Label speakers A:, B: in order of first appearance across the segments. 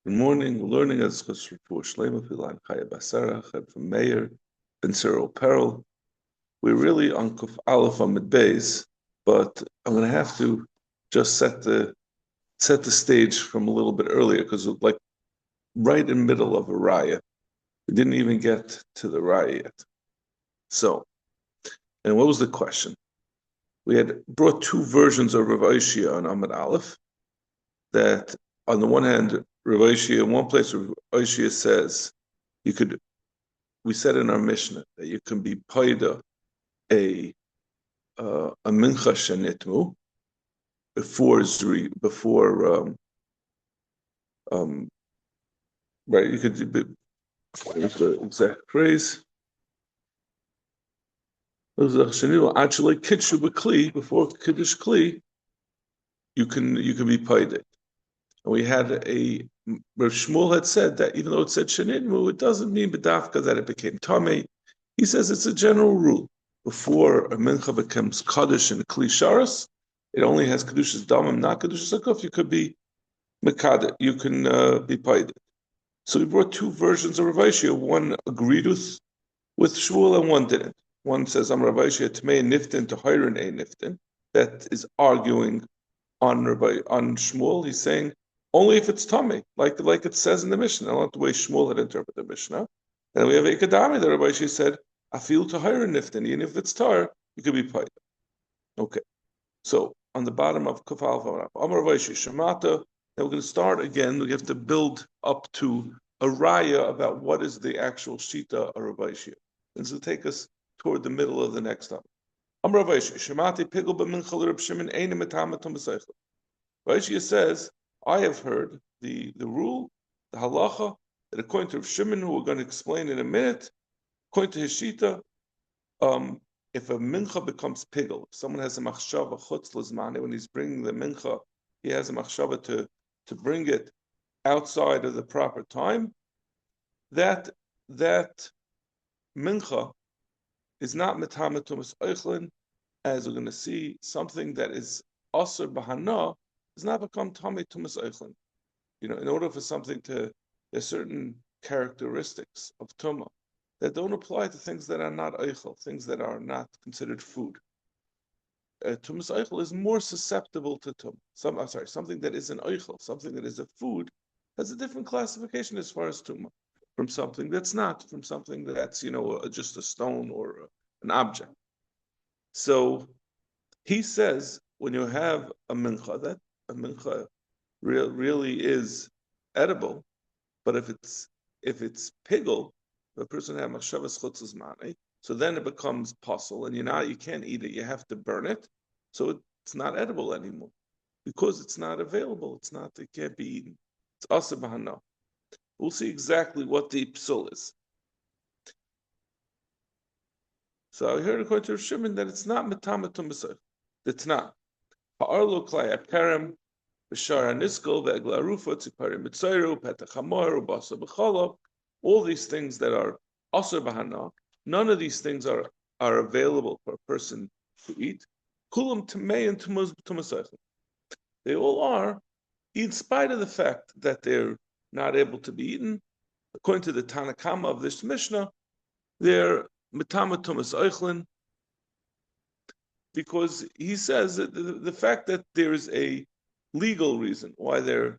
A: Good morning. We're learning as Chosr Shlema Filan Chaya Basara from Meir Ben Cyril Peril. We're really on Kuf Aleph Amid Beis, but I'm going to have to just set the stage from a little bit earlier because we're like right in the middle of a raya. We didn't even get to the raya yet. So, and what was the question? We had brought two versions of Rav Oshia on Amid Aleph. That on the one hand, Rav Oshia, in one place, Rav Oshia says we said in our Mishnah that you can be paida a mincha shenitmu before right, you could be, what's the exact phrase? Actually, kitshu b'kli, before kiddush kli, you can be paida. And we had Rav Shmuel had said that even though it said shenitmu, it doesn't mean b'dafka that it became tamei. He says it's a general rule. Before a mincha becomes kaddish and kli sharas, it only has kedushas damim, not kedushas akuf. You could be mekadet. You can be paid. So we brought two versions of Rav Oshia. One agreed with Shmuel and one didn't. One says I'm Rav Oshia tmei niftin to hirin a niftin. That is arguing on Shmuel. He's saying only if it's tamei, like it says in the Mishnah, not the way Shmuel had interpreted the Mishnah. And we have Ekadami that Rav Oshia said I feel to hire niftin, even if it's tar, you could be paid. Okay. So on the bottom of Kuf Aleph Amar Rav Oshia Shemata, then we're going to start again. We have to build up to a raya about what is the actual shita of Rav Oshia. This will take us toward the middle of the next time. Amar Rav Oshia Shemati Pigel b'minchal Reb Shimon Einim Etamatum B'Seichel. Rav Oshia says, I have heard the rule, the halacha, that according to Reb Shimon, who we're going to explain in a minute, according to his shita, if a mincha becomes pigel, if someone has a machshava chutz lizmane, when he's bringing the mincha, he has a machshava to bring it outside of the proper time, that mincha is not metame tumas eichlin, as we're going to see, something that is aser bahana does not become tame tumas eichlin. In order for something there's certain characteristics of tumah that don't apply to things that are not eichel, things that are not considered food. Tumas eichel is more susceptible to tumah. Something that is an eichel, something that is a food, has a different classification as far as tumah from something that's not, from something that's just a stone or an object. So he says when you have a mincha, that a mincha really is edible, but if it's pigel, the person has machshavas chutzes mane, so then it becomes puzzle, and you can't eat it. You have to burn it, so it's not edible anymore because it's not available. It can't be eaten. It's asa b'hana. We'll see exactly what the psul is. So I heard according to Rav Shimon that it's not metamatum b'seichel. It's not. Ha'arlo klai akarem b'shar haniskol ve'egla arufa tziparim mitzayru petach hamor ubasa b'cholov. All these things that are aser b'hana, none of these things are available for a person to eat. Kulam tamei and tumaseichel. They all are, in spite of the fact that they're not able to be eaten. According to the Tanakama of this Mishnah, they're metama tumas eichlin, because he says that the fact that there is a legal reason why they're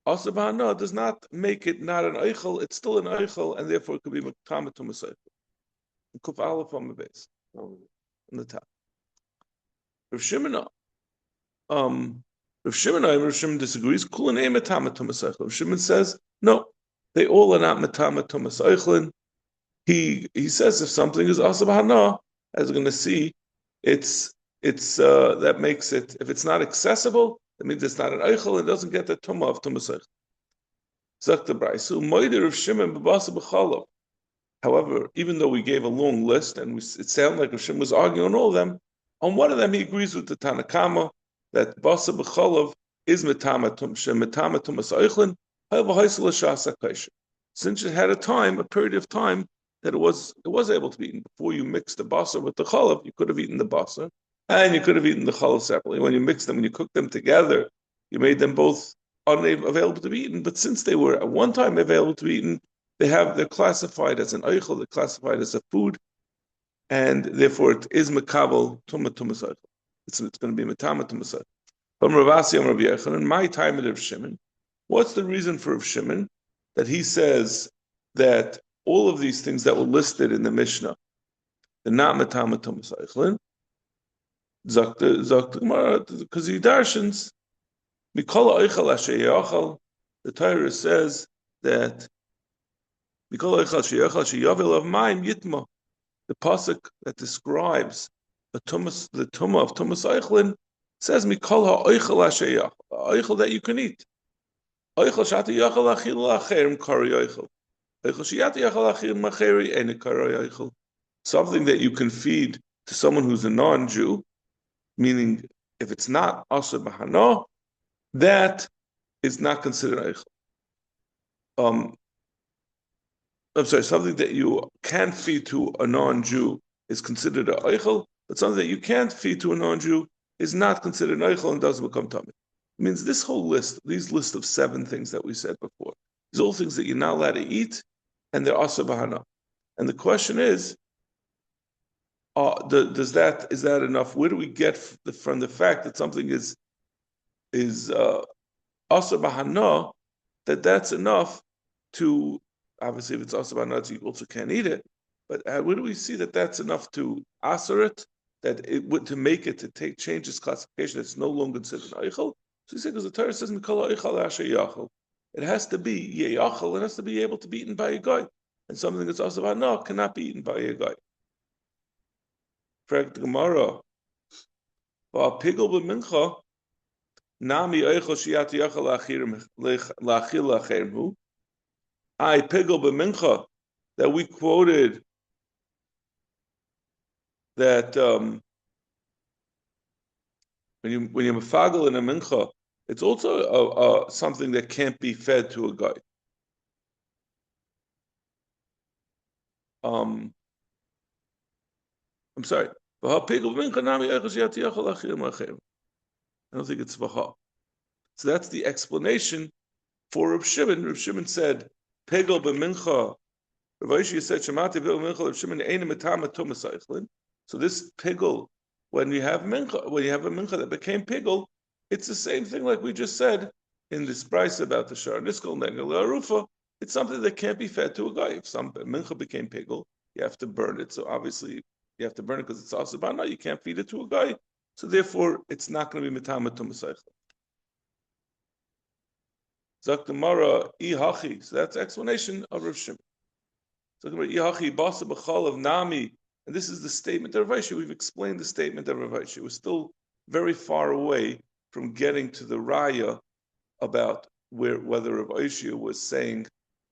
A: aser b'hana does not make it not an eichel. It's still an eichel, and therefore it could be metama tumas eichlin. Kuf Aleph on the base, on the top. Rav Shimon disagrees. Rav Shimon says no, they all are not metama tumas eichlin. He says if something is aser b'hana, as we're going to see, it's that makes it, if it's not accessible, that means it's not an eichel and doesn't get the tumah of tumas eichlin. Zak the Braisu moider of Shimon b'basa b'chalov. However, even though we gave a long list and it sounded like Rav Shimon was arguing on all of them, on one of them he agrees with the Tanakama that basa b'chalov is metama tumas eichlin. Since it had a period of time that it was able to be eaten. Before you mix the basar with the chalav, you could have eaten the basar, and you could have eaten the chalav separately. When you mix them, when you cook them together, you made them both unavailable to be eaten, but since they were at one time available to be eaten, they're classified as an eichel, they're classified as a food, and therefore it is makabel tumas eichel. It's going to be matama tumas eichel. From Rav Asi and Rav Yochanan, my time at Rav Shimon, what's the reason for Rav Shimon that he says that all of these things that were listed in the Mishnah, they're not matama tumas eichelin? Zakt Gemara, because he darshans mikol eichel asher yachal. The Torah says that mikol eichel asher yachal asher yavel of mayim yitma. The pasuk that describes the tumah of tumas eichelin says mikol ha'oichel asher yachal, oichel that you can eat. Oichel shati yachal achil lacherim kari oichel. Oichel shati yachal achil macheri ene kari oichel. Something that you can feed to someone who's a non-Jew, meaning if it's not asur b'hana, that is not considered eichel. I'm sorry, something that you can feed to a non-Jew is considered an eichel, but something that you can't feed to a non-Jew is not considered an eichel and doesn't become tummy. It means this whole list, these list of 7 things that we said before, these are all things that you're not allowed to eat, and they're asur b'hana. And the question is is that enough? Where do we get from the fact that something is asur b'hana, that's enough to, obviously if it's asur b'hana, you also can't eat it, but where do we see that that's enough to asur it, that it would, to make it, to change its classification, it's no longer considered an eichel? So he said, because the Torah says, mikol eichel asher yachal. It has to be yachal, it has to be able to be eaten by a guy. And something that's asur b'hana cannot be eaten by a guy. Correct Gemara. Pigel b'mincha nami eichel shiyat yachal lachil lacherim. I pigel b'mincha that we quoted that when you're mefagel in a mincha, it's also something that can't be fed to a guy. I'm sorry. I don't think it's vaha. So that's the explanation for Reb Shimon. Reb Shimon said, "Pegel b'mincha." Rav Ashi said, "Shemati b'mincha." Reb Shimon ain't matama tumas eichlin. So this pigel, when you have a mincha that became pigel, it's the same thing like we just said in this price about the shar niskol negel arufa. It's something that can't be fed to a guy. If some mincha became pigel, you have to burn it. So obviously you have to burn it because it's asur b'hana. You can't feed it to a guy. So therefore, it's not going to be matama tumas eichlin. Zak Gemara ihachi. So that's the explanation of Rav Shimon. Zak Gemara ihachi basa b'chal of nami. And this is the statement of Rav Ashi. We've explained the statement of Rav Ashi. We're still very far away from getting to the raya about whether Rav Ashi was saying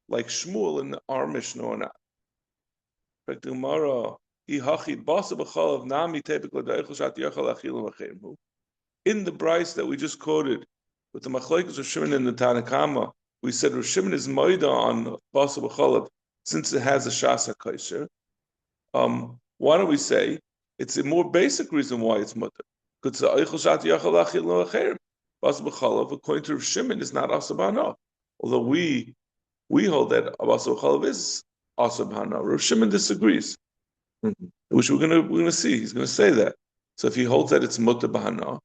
A: like Shmuel in our Mishnah or not. In the Bryce that we just quoted with the Machlokes of Shimon and the Tanakama, we said Rav Shimon is moida on basa b'chalav since it has a shasa kosher. Why don't we say it's a more basic reason why it's mutter? Because the eichel shat yachal achil lo acherim basa b'chalav, according to Rav Shimon, is not asur b'hana. Although we hold that basa b'chalav is asur b'hana. Rav Shimon disagrees, which we're gonna see. He's gonna say that. So if he holds that it's mutter b'hana,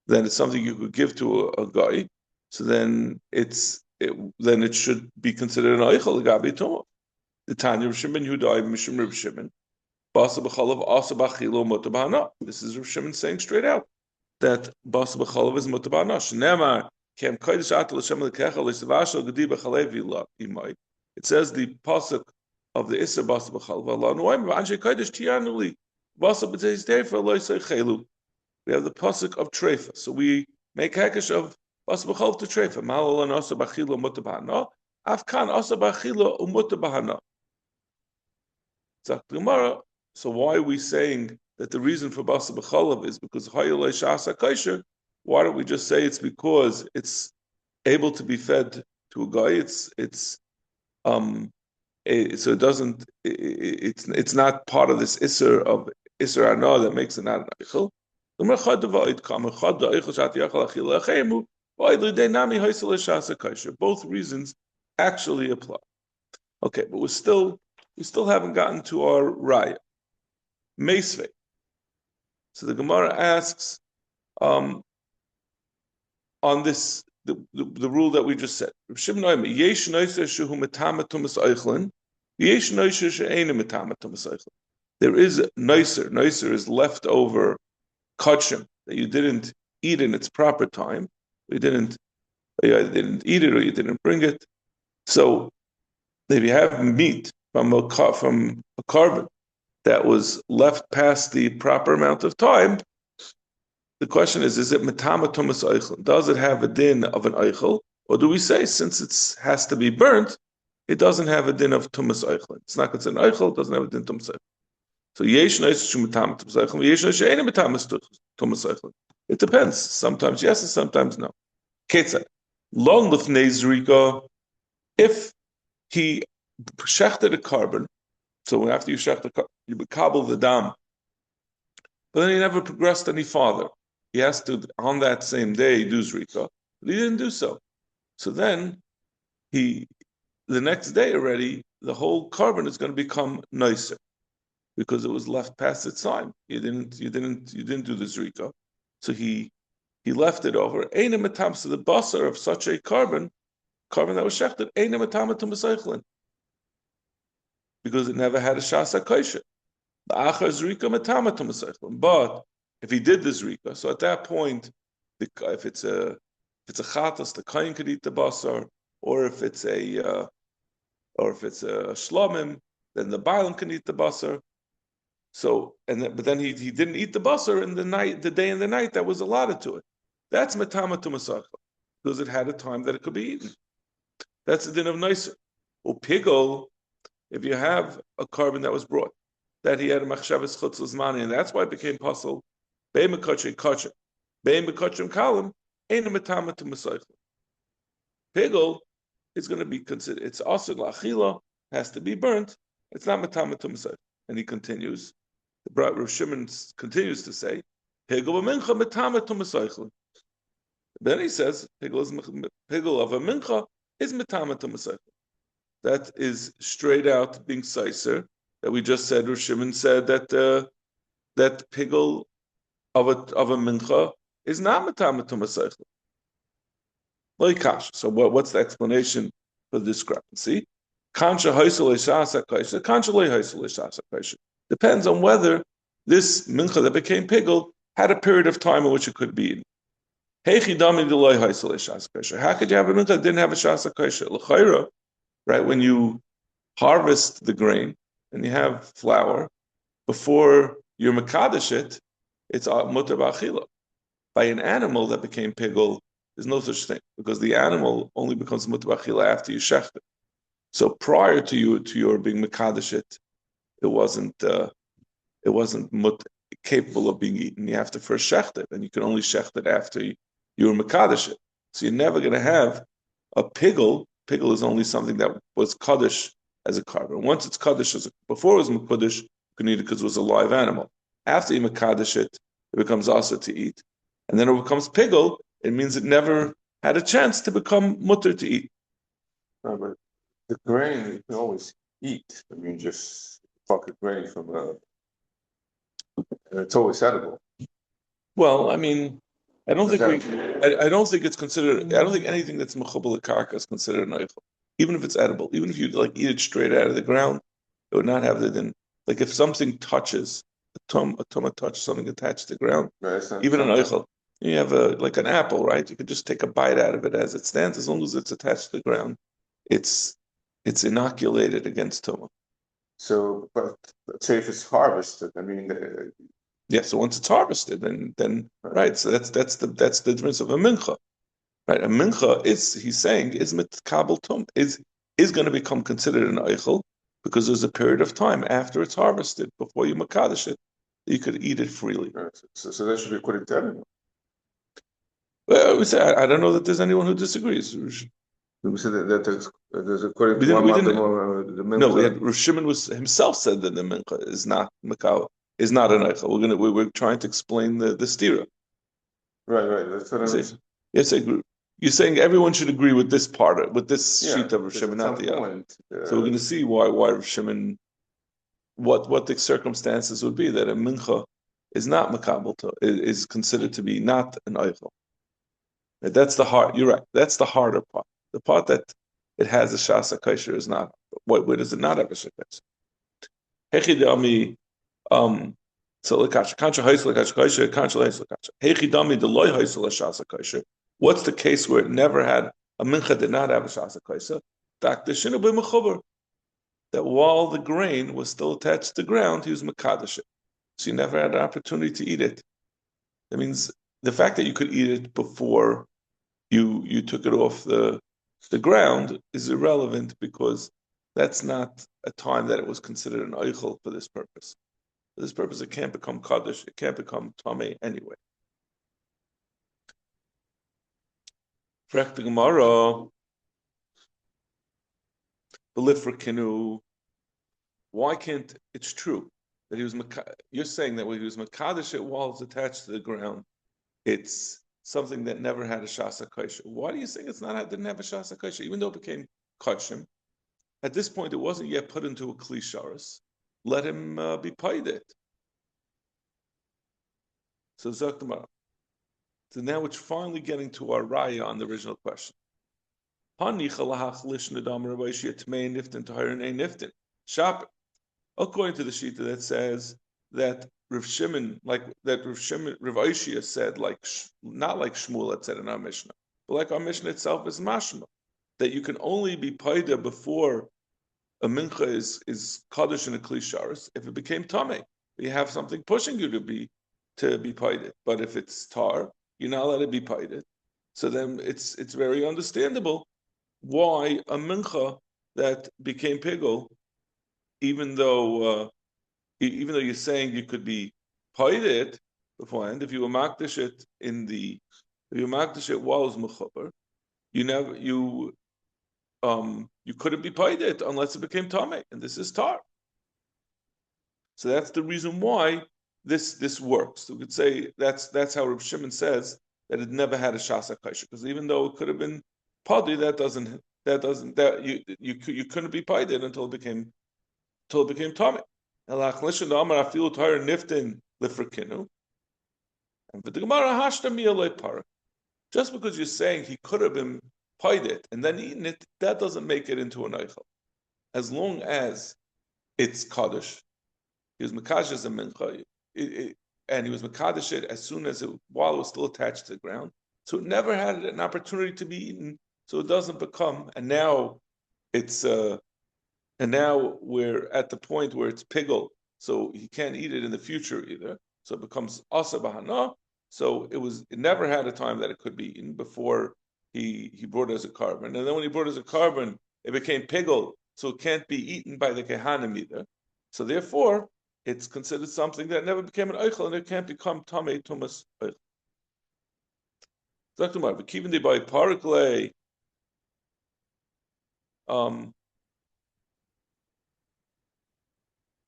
A: then it's something you could give to a guy. So then it should be considered an eichel l'gabi tumah. The Tanya Rav Shimon Yudai Mishum Rav Shimon. Basa b'chalav asa b'achilo mutter b'hana. This is Rav Shimon saying straight out that basa b'chalav is mutter b'hana. Shneimar kem kodesh atal l'shem l'kechel l'savashal gedi b'chalev imay. It says the pasuk of the Isser basa b'chalav Allah noim v'anshe kodesh tiyanuli basa b'teis teifa loisay chelu. We have the pasuk of treifa, so we make hekesh of basa b'chalav to treifa. Ma'al asa b'achilo mutter b'hana. Afkan asa b'achilo umutter b'hana. Zak Gemara. So why are we saying that the reason for basa b'chalav is because hayolei shasa kosher? Why don't we just say it's because it's able to be fed to a guy? So it doesn't. It's not part of this iser of iser anah that makes it not an eichel. Both reasons actually apply. Okay, but we still haven't gotten to our raya. Meisvei. So the Gemara asks on this the rule that we just said. There is nicer. Nicer is leftover kachim that you didn't eat in its proper time. You didn't eat it or you didn't bring it. So if you have meat from a carbon that was left past the proper amount of time, the question is it metama tumas eichel? Does it have a din of an eichel? Or do we say, since it has to be burnt, it doesn't have a din of tumas eichel? It's not considered an eichel, it doesn't have a din tumas eichel. So yesh nois metama tumas eichel, yesh nois she'ena metama tumas eichel. It depends. Sometimes yes and sometimes no. Ketzad. Long lifnei zrika, if he shechted a carbon, so after you shech the carbon, you bekabel the dam, but then he never progressed any farther. He has to, on that same day, do zrika, but he didn't do so. So then, the next day already, the whole carbon is going to become nicer because it was left past its time. You didn't do the zrika, so he left it over. Ein matam, so the basar of such a carbon that was shechted, ein matam to meseichlin, because it never had a shasa kaisha. The achar zrika matama to meseichlin. But if he did the zrika, so at that point, if it's a chatas, the kain could eat the basar, or if it's a shlomim, then the bailam can eat the basar. So but then he didn't eat the basar in the day and the night that was allotted to it. That's matama to meseichlin, because it had a time that it could be eaten. That's the din of nicer. Or pigol, if you have a carbon that was brought, that he had a machshavas chutzlas mani, and that's why it became possible. Bein mekachim kachim, bein mekachim kalim, ain't a matama to meseichlin. Pigol is going to be considered. It's asur la'achila, has to be burnt. It's not matama to meseichlin. And he continues. The Rav Shimon continues to say, pigol b'mincha matama to meseichlin. Then he says, pigol of a mincha is matama to meseichlin. That is straight out being seiser. That we just said. Rav Shimon said that pigol of a mincha is not matama to meseichlin. So what's the explanation for the discrepancy? Depends on whether this mincha that became pigol had a period of time in which it could be eaten. How could you have a mincha that didn't have a shasa kaisha? Right, when you harvest the grain and you have flour, before you mekadesh it, it's mutar ba'achila. By an animal that became pigol, there's no such thing, because the animal only becomes mutar ba'achila after you shecht it. So prior to your being mekadesh it, it wasn't capable of being eaten. You have to first shecht it, and you can only shecht it after you were mekadesh it. So you're never going to have a pigol. Pigol is only something that was kaddish as a carbon. Once it's kaddish, before it was mekadesh, you can eat it because it was a live animal. After you mekadesh it, it becomes also to eat. And then it becomes pigol, it means it never had a chance to become mutter to eat.
B: No, but the grain you can always eat. I mean, just fuck a grain and it's always edible.
A: Well, I mean, I don't think it's considered. I don't think anything that's mechubal karka is considered an eichel, even if it's edible. Even if you eat it straight out of the ground, it would not have the din. Like if something touches a tuma touches something attached to the ground,
B: Right,
A: even an eichel. You have an apple, right? You could just take a bite out of it as it stands, as long as it's attached to the ground. It's inoculated against tuma.
B: So, but say if it's harvested, I mean.
A: Yeah, so once it's harvested, then right. So that's the difference of a mincha, right? A mincha he's saying is mitkabel tum is going to become considered an eichel because there's a period of time after it's harvested before you makadesh it, you could eat it freely.
B: Right. So that should be according to everyone.
A: Well, we say I don't know that there's anyone who disagrees.
B: We said that there's according to one the mincha.
A: No, Rav Shimon himself said that the mincha is not makal. Is not an eichel. We're trying to explain the stira.
B: Right. That's what I mean.
A: Yes, You're saying everyone should agree with this part, with this
B: Yeah,
A: sheet of Rav
B: because
A: Shimon,
B: at
A: not
B: some
A: the other.
B: point,
A: So we're going to see why Rav Shimon, what the circumstances would be that a mincha is not makabel to, is considered to be not an eichel. That's the hard. You're right. That's the harder part. The part that it has a shasa kosher is not. Where does it not have a shasa kosher? Hechidami, so lekasha kancha haisel lekasha kosher kancha haisel lekasha. Hechidami the loy haisel shasa kosher. What's the case where it never had a mincha did not have a shasa kosher? That while the grain was still attached to the ground, he was mekadosh it. So you never had an opportunity to eat it. That means the fact that you could eat it before you took it off the ground is irrelevant because that's not a time that it was considered an eichel for this purpose. For this purpose, it can't become kaddish, it can't become tamei anyway. Frech the Gemara, belifra kinu. Why can't? It's true that he was. You're saying that when he was makadosh it while it's attached to the ground, it's something that never had a shasa kosher. Why do you think it's not didn't have a shasa kosher, even though it became kosher? At this point, it wasn't yet put into a klisharis. Let him be paid it. So Zaktamar. So now it's finally getting to our raya on the original question. According to the Shita that says that Rav Shimon, like that Rav Aishia said, like not like Shmuel had said in our Mishnah, but like our Mishnah itself is mashma, that you can only be paida before a mincha is kaddish in a klisharis if it became tamei. You have something pushing you to be paida. But if it's tar, you're not allowed to be paida. So then it's very understandable why a mincha that became pigul, even though you're saying you could be paida it beforehand, if you were makdish it if you makdish it while it's mechubar, you couldn't be paid it unless it became tamei, and this is tar. So that's the reason why this works. So we could say that's how Reb Shimon says that it never had a shasa kosher, because even though it could have been padi, that you couldn't be paid it until it became tamei. And for the Gemara, hashta just because you're saying he could have been paid it and then eaten it, that doesn't make it into an eichel. As long as it's kaddish, he was mekadosh as a mincha, and he was mekadosh it as soon as while it was still attached to the ground. So it never had an opportunity to be eaten. So it doesn't become. And now we're at the point where it's pigul, so he can't eat it in the future either. So it becomes asa bahana. So it never had a time that it could be eaten before he brought it as a carbon. And then when he brought it as a carbon, it became pigul, so it can't be eaten by the kehanim either. So therefore, it's considered something that never became an eichel, and it can't become tamei tumas eichel. Zaktumar, but keeping the by parklei,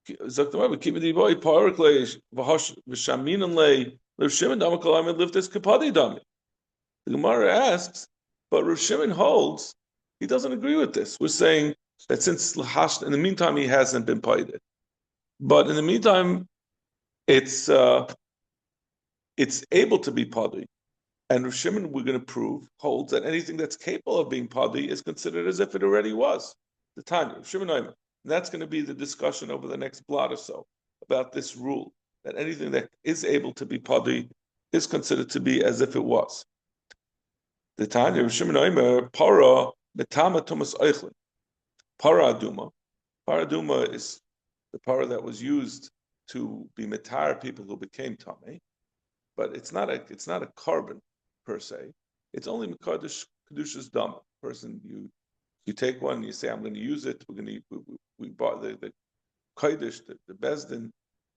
A: Zaktumar, but keeping the by parklei v'hash v'shaminan lei Rav Shimon damakalam lived this kapadi dami. The Gemara asks, but Rav Shimon holds he doesn't agree with this. We're saying that since in the meantime he hasn't been paid, but in the meantime it's able to be padi. And Rav Shimon, we're going to prove, holds that anything that's capable of being padi is considered as if it already was. The Tanya, Rav Shimon Oimer. And that's going to be the discussion over the next blot or so about this rule, that anything that is able to be padi is considered to be as if it was. The Tanya, Rav Shimon Oimer, para metama tumas eichlin. Para aduma. Para aduma is the para that was used to be metar people who became tamei, but it's not a carbon per se. It's only mekadosh kedushas dama. Person, you take one, and you say, I'm going to use it. We bought the kodesh, the bezdin,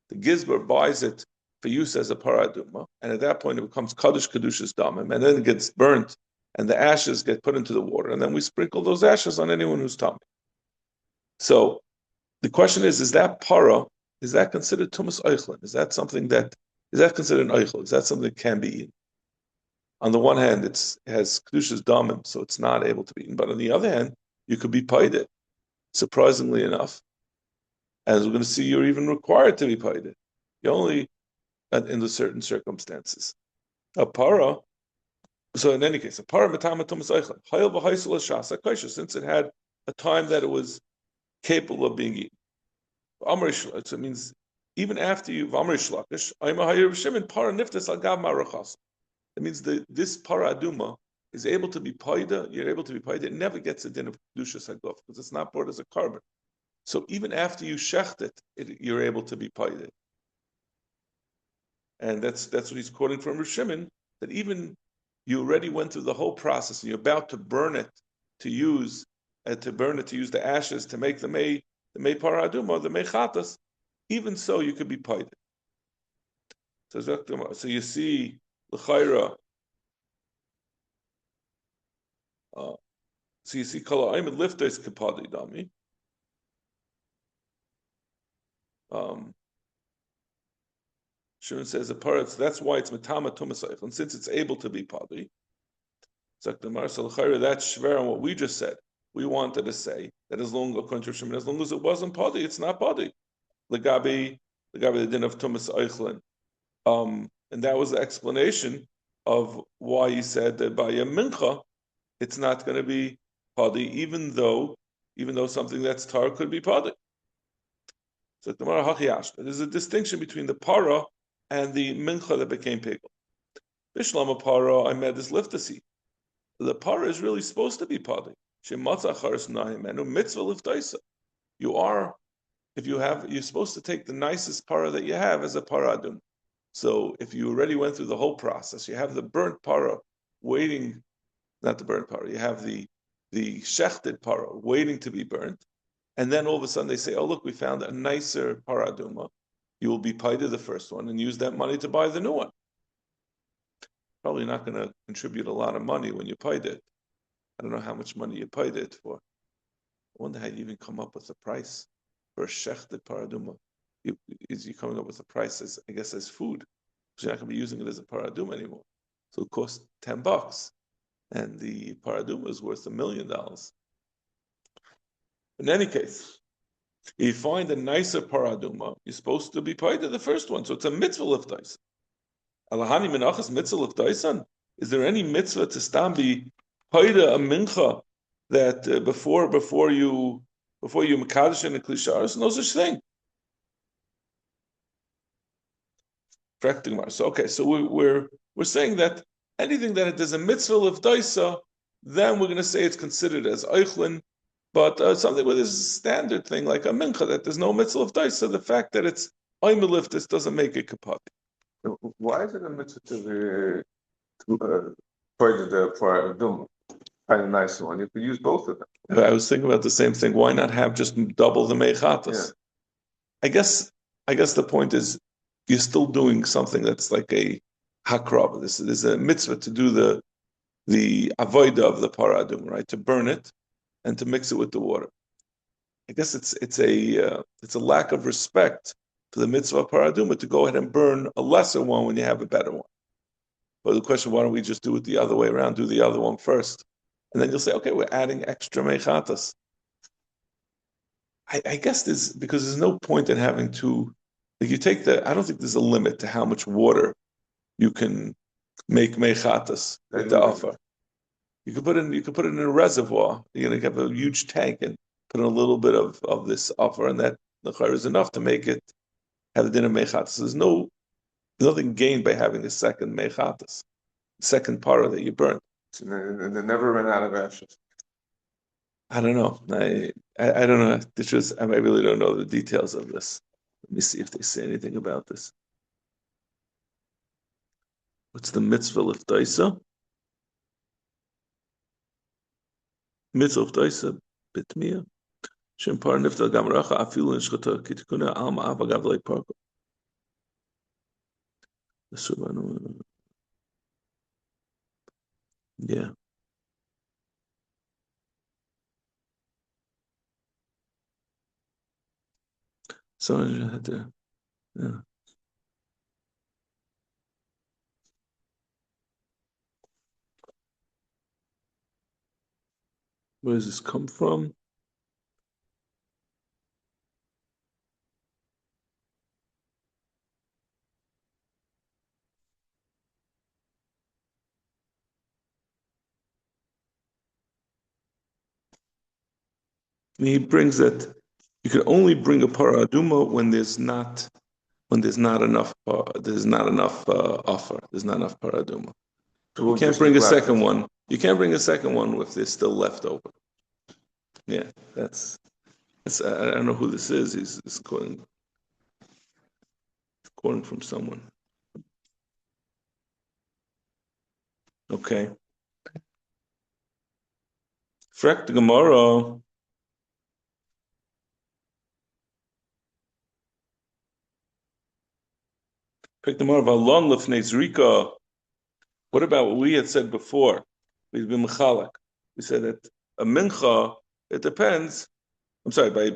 A: the gizber buys it for use as a paraduma, and at that point it becomes kadosh kedushas damim, and then it gets burnt, and the ashes get put into the water, and then we sprinkle those ashes on anyone who's tummy. So the question is that para? Is that considered tumas eichlin? Is that considered an eichel? Is that something that can be eaten? on the one hand, it has kedushas damim, so it's not able to be eaten. But on the other hand, you could be paid it. Surprisingly enough, as we're going to see, you're even required to be paid it. You only in the certain circumstances. A para. So in any case, a para since it had a time that it was capable of being eaten. So it means even after you it means this para aduma is able to be paida. You're able to be paida. It never gets a din of kedushas haguf because it's not brought as a carbon. So even after you shecht it, you're able to be paida. And that's what he's quoting from Rishimin, that even you already went through the whole process and you're about to burn it to use the ashes to make the may paraduma, the may chatas, even so you could be paid. So you see l'chayra. So you see kala ayim liftes kapadi dami. Shimon says that's why it's metama tumasayich, and since it's able to be padi, so that's shver on what we just said. We wanted to say that as long as it wasn't padi, it's not padi. Legabi the din of tumas eichlin. And that was the explanation of why he said that by a mincha, it's not going to be padi, even though something that's tar could be padi. So there's a distinction between the para and the mincha that became pigel. Bishlama para, I met this liftasi. The para is really supposed to be padi. You're supposed to take the nicest para that you have as a paradun. So if you already went through the whole process, you have the burnt para waiting, not the burnt para, you have the shechted para waiting to be burnt, and then all of a sudden they say, oh look, we found a nicer paraduma. You will be paid to the first one and use that money to buy the new one. Probably not going to contribute a lot of money when you paid it. I don't know how much money you paid it for. I wonder how you even come up with a price for a shechted paraduma. Is you coming up with a price as, I guess, as food? Because you're not going to be using it as a paraduma anymore. So it costs $10, and the paraduma is worth $1 million. In any case, if you find a nicer paraduma, you're supposed to be paid to the first one. So it's a mitzvah liftais. Alahani Menachos mitzvah lifdaisan. Is there any mitzvah to be paid a mincha that before you mekadosh in the klisharis? No such thing. So okay, so we're saying that anything that there's a mitzvah of daisa, then we're going to say it's considered as eichlin. But something with this standard thing like a mincha that there's no mitzvah of daisa, the fact that it's oimelif, this doesn't make it kapati.
B: Why is it a mitzvah to pray the paraduma? Kind of nice one. You could use both of them.
A: I was thinking about the same thing. Why not have just double the mechatas? Yeah. I guess the point is you're still doing something that's like a hakrab. This is a mitzvah to do the avoida of the paradum, right? To burn it and to mix it with the water. I guess it's a lack of respect to the mitzvah of paraduma to go ahead and burn a lesser one when you have a better one. But the question, why don't we just do it the other way around? Do the other one first, and then you'll say, okay, we're adding extra mechatas. I guess because there's no point in having to. If you take I don't think there's a limit to how much water you can make mechatas with the offer. You could put it in a reservoir. You're gonna have a huge tank and put in a little bit of this offer, and that is enough to make it have the din of mechatas. There's nothing gained by having a second mechatas, second para that you burn.
B: And they never run out of ashes.
A: I don't know. I don't know. I really don't know the details of this. Let me see if they say anything about this. What's the mitzvah liftaisa? Mitzvah liftaisa bitmia. Shem par nifta gamracha afilu nishchata kitikuna alma avagav leparko. Yeah. So I had to, yeah. Where does this come from? And he brings that you can only bring a paraduma when there's not enough offer. There's not enough paraduma. You can't bring a second one. You can't bring a second one if there's still left over. Yeah, that's I don't know who this is. He's quoting from someone. Okay. Frek the Gemara. Frek the Gemara. Valon lefnei zrika. What about what we had said before? We've been mechalak. We said that a mincha, it depends. I'm sorry, by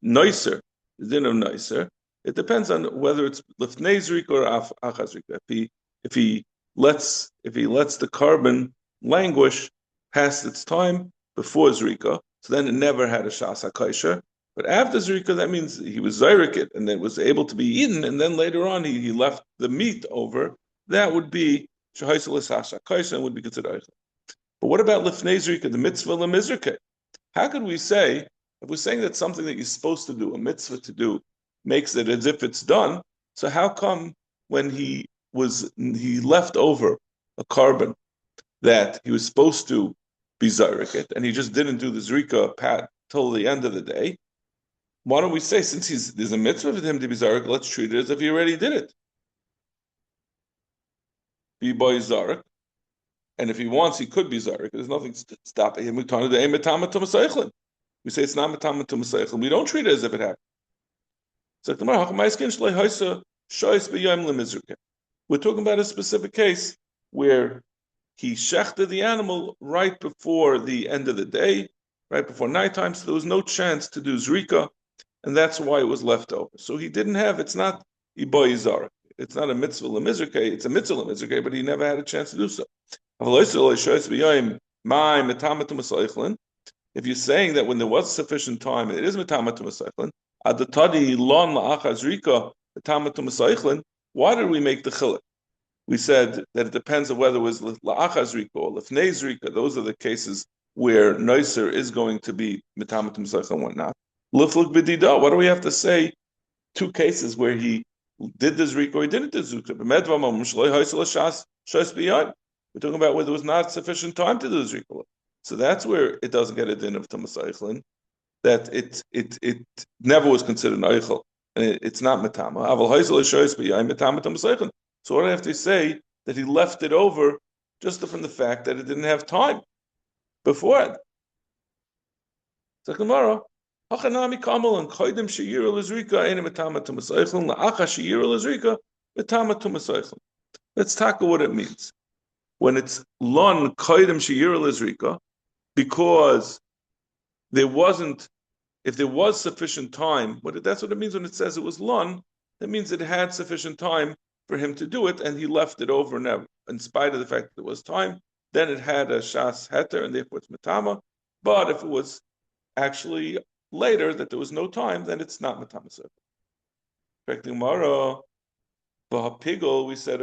A: noiser, the din of noiser, it depends on whether it's lefnei zrika or achaz zrika. If he lets the carbon languish past its time before zrika, so then it never had a shas hakaisha. But after zrika, that means he was zayrik it and then was able to be eaten, and then later on he left the meat over. That would be shahaisel shas hakaisha and would be considered. But what about lifnei zrika, the mitzvah lemizrike? How could we say, if we're saying that something that you're supposed to do, a mitzvah to do, makes it as if it's done, so how come when he left over a carbon that he was supposed to be zayrik and he just didn't do the zrika pat till the end of the day? Why don't we say, since there's a mitzvah for him to be zayrik, let's treat it as if he already did it. Be boy zarik. And if he wants, he could be Zarek. There's nothing stopping him. We say it's not Matama to Masaychlim. We don't treat it as if it happened. We're talking about a specific case where he shechted the animal right before the end of the day, right before nighttime, so there was no chance to do Zrika, and that's why it was left over. So he didn't have, it's not Iboy Zarek. It's not a mitzvah lemizrike, it's a mitzvah lemizrike, but he never had a chance to do so. If you're saying that when there was sufficient time, it is metamatum masaychlin, adatadi lon la'achaz rika metamatum masaychlin, why did we make the chiluk? We said that it depends on whether it was la'achaz rika or lefnei rika. Those are the cases where noiser is going to be metamatum masaychlin and whatnot. Lifluk b'dida, what do we have to say? Two cases where he did the zrika or he didn't do zrika. We're talking about where there was not sufficient time to do the zrika. So that's where it doesn't get a din of Tumas Eichlin, that it never was considered an Eichel, and it's not Metama. So what do I have to say? That he left it over just from the fact that it didn't have time before it. So Gemara, Hachanami Kamal and Koidim Sheyir Lizrika ain't Metama Tumas Eichlin, La'acha Sheyir Lizrika, Metama Tumas Eichlin. Let's tackle what it means. When it's lon koidem she'yir lizrika, because if there was sufficient time, that's what it means when it says it was lon, that means it had sufficient time for him to do it, and he left it over never, in spite of the fact that there was time, then it had a shas heter, and therefore it's metama, but if it was actually later that there was no time, then it's not metama. Correcting Mara, pigel, we said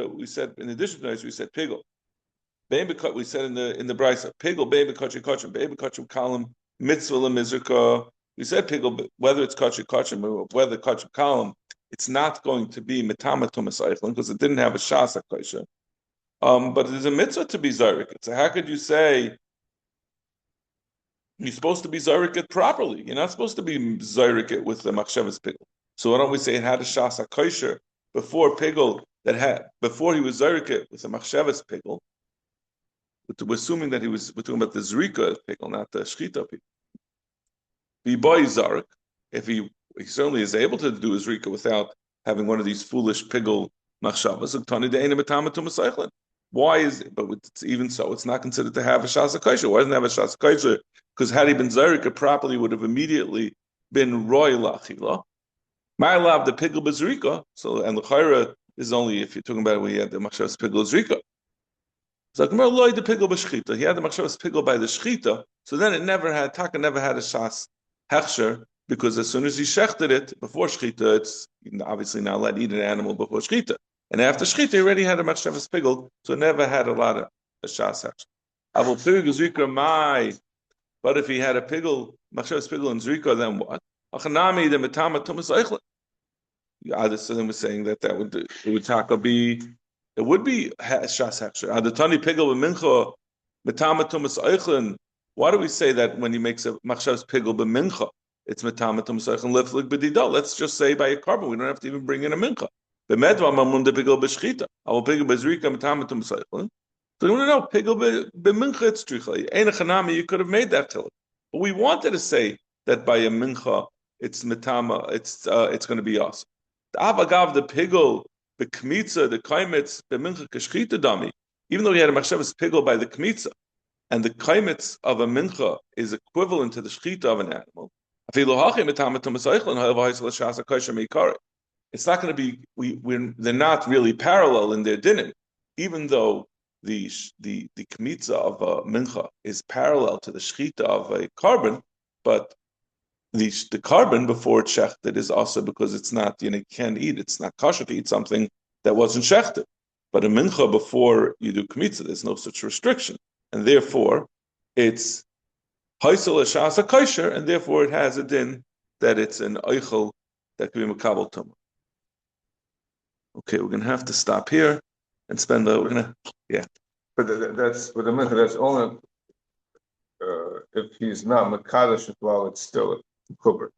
A: in addition to this, we said pigel. We said in the brisa, pigel baby kachim kalam mitzvah lemizrika. We said pigel, whether it's kachim or whether kachim kalam, it's not going to be metama tumas eichlin because it didn't have a shas hakaisha. But there's a mitzvah to be zarik. So how could you say you're supposed to be zarik it properly? You're not supposed to be zarik it with the machshavas pigel. So why don't we say it had a shas hakaisha before pigel before he was zarik it with the machshavas pigel? We're assuming that we're talking about the zrika pickle, not the shchita pickle. B'boy zarek, if he certainly is able to do his zrika without having one of these foolish pickle machshavas, why is it? But it's, even so, it's not considered to have a shasa kaisha. Why doesn't it have a shasa kaisha? Because had he been zarika properly, would have immediately been roy lachila. My love the pickle bezrika. So and the chayra is only if you're talking about when he had the machshavas pickle zrika. So the pigel b'shchita. He had the machshavas pigel by the shchita, So then it never had Taka never had a shas hechsher, because as soon as he shechted it before shchita, it's obviously not allowed to eat an animal before shchita, and after shchita he already had a machshavas pigel, so it never had a lot of a shas hechsher. Avol pigel zrika mai, but if he had a pigel machshavas pigel and zrika, then what? Achanami the metama tumas eichel. Adessim was saying that it would taka be, it would be shas hechsher. Adatani pigel b'mincha metama tumas eichel. Why do we say that when he makes a machshavas pigel b'mincha, it's metama tumas eichel liflik b'didal? Let's just say by a carbon. We don't have to even bring in a mincha. B'medva mamun de pigel b'shchita. Our pigel b'zrika metama tumas eichel. So you want to know pigel b'mincha it's tricha. Ein chanami, you could have made that till. But we wanted to say that by a mincha it's metama. It's going to be us. The avagav, the pigel, the kmitza, the kaimitz, the mincha kashchita dami. Even though he had a machshavas pigel by the kmitza, and the kaimitz of a mincha is equivalent to the shchita of an animal, it's not going to be. They're not really parallel in their dinim, even though the kmitza of a mincha is parallel to the shchita of a carbon, but the carbon before it's shechted is also because it's not, you can't eat, it's not kosher to eat something that wasn't shechted. But a mincha before you do kmitza, there's no such restriction. And therefore, it's haisel shasa kosher, and therefore it has a din that it's an eichel that can be makabel tumah. Okay, we're going to have to stop here and spend we're going to, yeah.
B: But that's with the mincha, that's only if he's not makadosh while it's still a kubber.